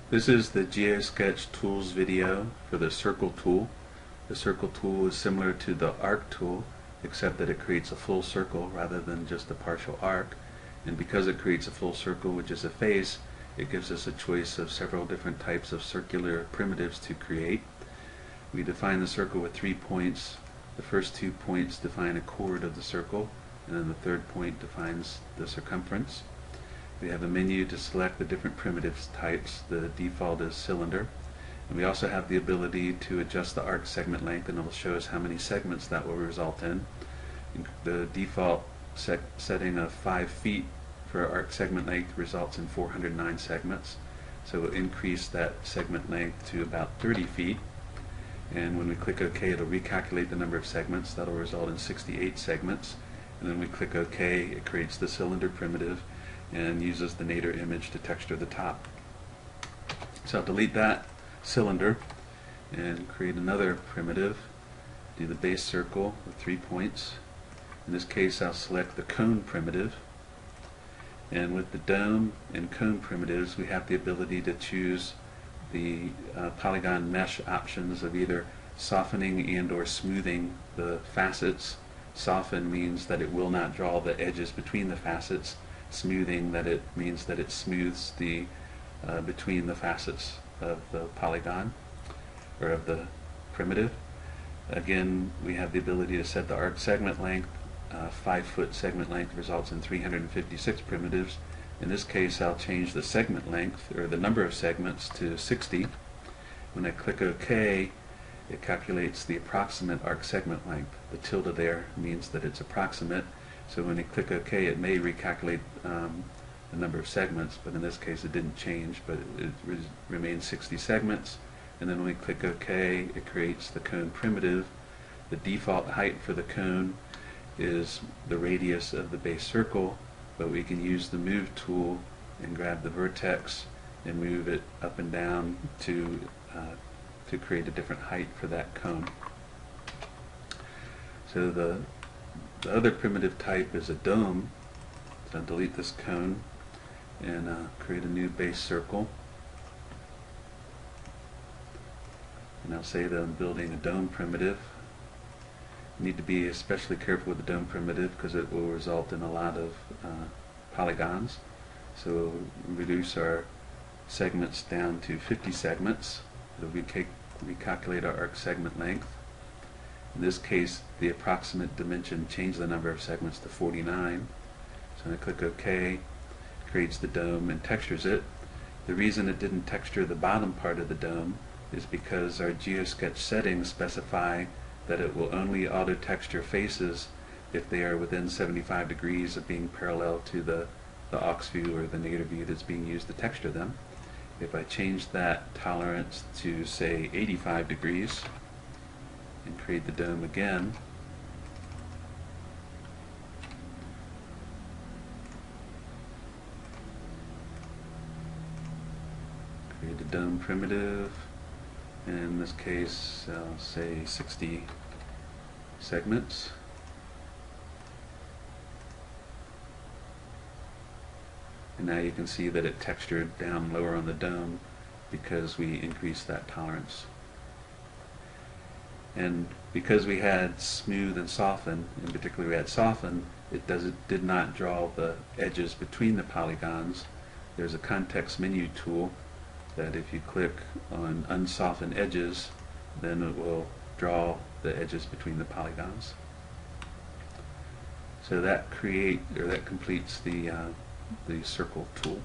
This is the GeoSketch tools video for the circle tool. The circle tool is similar to the arc tool, except that it creates a full circle rather than just a partial arc. And because it creates a full circle, which is a face, it gives us a choice of several different types of circular primitives to create. We define the circle with 3 points. The first 2 points define a chord of the circle, and then the third point defines the circumference. We have a menu to select the different primitives types. The default is cylinder. And we also have the ability to adjust the arc segment length, and it will show us how many segments that will result in. The default setting of 5 feet for arc segment length results in 409 segments. So we'll increase that segment length to about 30 feet. And when we click OK, it'll recalculate the number of segments. That'll result in 68 segments. And then we click OK, it creates the cylinder primitive and uses the nadir image to texture the top. So I'll delete that cylinder and create another primitive. Do the base circle with 3 points. In this case, I'll select the cone primitive. And with the dome and cone primitives, we have the ability to choose the polygon mesh options of either softening and or smoothing the facets. Soften means that it will not draw the edges between the facets. Smoothing means that it smooths the between the facets of the polygon or of the primitive. Again, we have the ability to set the arc segment length. 5-foot segment length results in 356 primitives. In this case, I'll change the segment length, or the number of segments, to 60. When I click OK, it calculates the approximate arc segment length. The tilde there means that it's approximate. So when I click OK, it may recalculate the number of segments, but in this case it didn't change, but it remains 60 segments. And then when we click OK, it creates the cone primitive. The default height for the cone is the radius of the base circle, but we can use the move tool and grab the vertex and move it up and down to create a different height for that cone. So the other primitive type is a dome. So I'll delete this cone and create a new base circle. And I'll say that I'm building a dome primitive. You need to be especially careful with the dome primitive because it will result in a lot of polygons. So we'll reduce our segments down to 50 segments. It'll recalculate our arc segment length. In this case, the approximate dimension changed the number of segments to 49. So when I click OK, it creates the dome and textures it. The reason it didn't texture the bottom part of the dome is because our GeoSketch settings specify that it will only auto-texture faces if they are within 75 degrees of being parallel to the aux view or the nadir view that's being used to texture them. If I change that tolerance to, say, 85 degrees and create the dome again, create a dome primitive. In this case, I'll say 60 segments. And now you can see that it textured down lower on the dome because we increased that tolerance. And because we had smooth and soften, in particular we had soften, it did not draw the edges between the polygons. There's a context menu tool that if you click on unsoften edges, then it will draw the edges between the polygons. So that completes the circle tool.